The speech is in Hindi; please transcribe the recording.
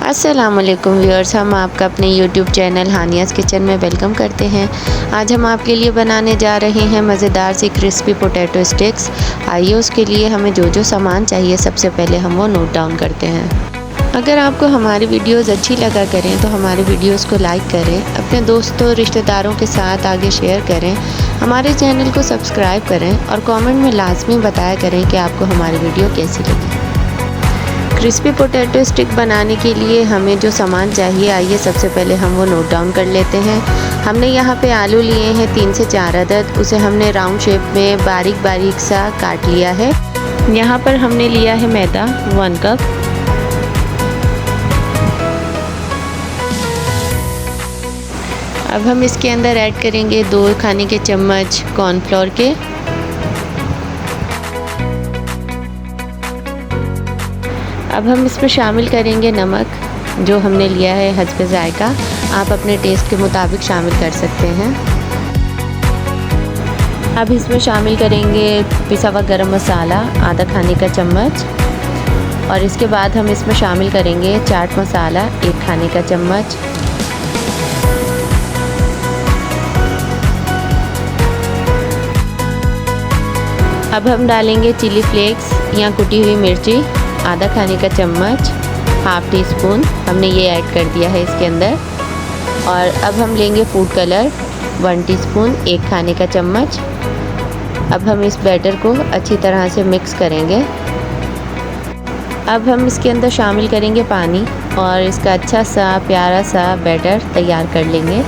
अस्सलामुअलैकुम व्यूअर्स, हम आपका अपने यूट्यूब चैनल हानियाज़ किचन में वेलकम करते हैं। आज हम आपके लिए बनाने जा रहे हैं मज़ेदार सी क्रिस्पी पोटैटो स्टिक्स। आइए उसके लिए हमें जो जो सामान चाहिए सबसे पहले हम वो नोट डाउन करते हैं। अगर आपको हमारी वीडियोस अच्छी लगा करें तो हमारे वीडियोस को लाइक करें, अपने दोस्तों रिश्तेदारों के साथ आगे शेयर करें, हमारे चैनल को सब्सक्राइब करें और कमेंट में लाजमी बताया करें कि आपको हमारी वीडियो कैसी लगी। क्रिस्पी पोटैटो स्टिक बनाने के लिए हमें जो सामान चाहिए, आइए सबसे पहले हम वो नोट डाउन कर लेते हैं। हमने यहाँ पे आलू लिए हैं 3 से 4 अदद। उसे हमने राउंड शेप में बारीक बारीक सा काट लिया है। यहाँ पर हमने लिया है मैदा 1 कप। अब हम इसके अंदर ऐड करेंगे 2 खाने के चम्मच कॉर्नफ्लोर के। अब हम इसमें शामिल करेंगे नमक, जो हमने लिया है हस्बे ज़ायका। आप अपने टेस्ट के मुताबिक शामिल कर सकते हैं। अब इसमें शामिल करेंगे पिसा हुआ गरम मसाला आधा खाने का चम्मच, और इसके बाद हम इसमें शामिल करेंगे चाट मसाला 1 खाने का चम्मच। अब हम डालेंगे चिली फ्लेक्स या कुटी हुई मिर्ची आधा खाने का चम्मच, हाफ़ टी स्पून हमने ये ऐड कर दिया है इसके अंदर। और अब हम लेंगे फूड कलर 1 टीस्पून 1 खाने का चम्मच। अब हम इस बैटर को अच्छी तरह से मिक्स करेंगे। अब हम इसके अंदर शामिल करेंगे पानी और इसका अच्छा सा प्यारा सा बैटर तैयार कर लेंगे।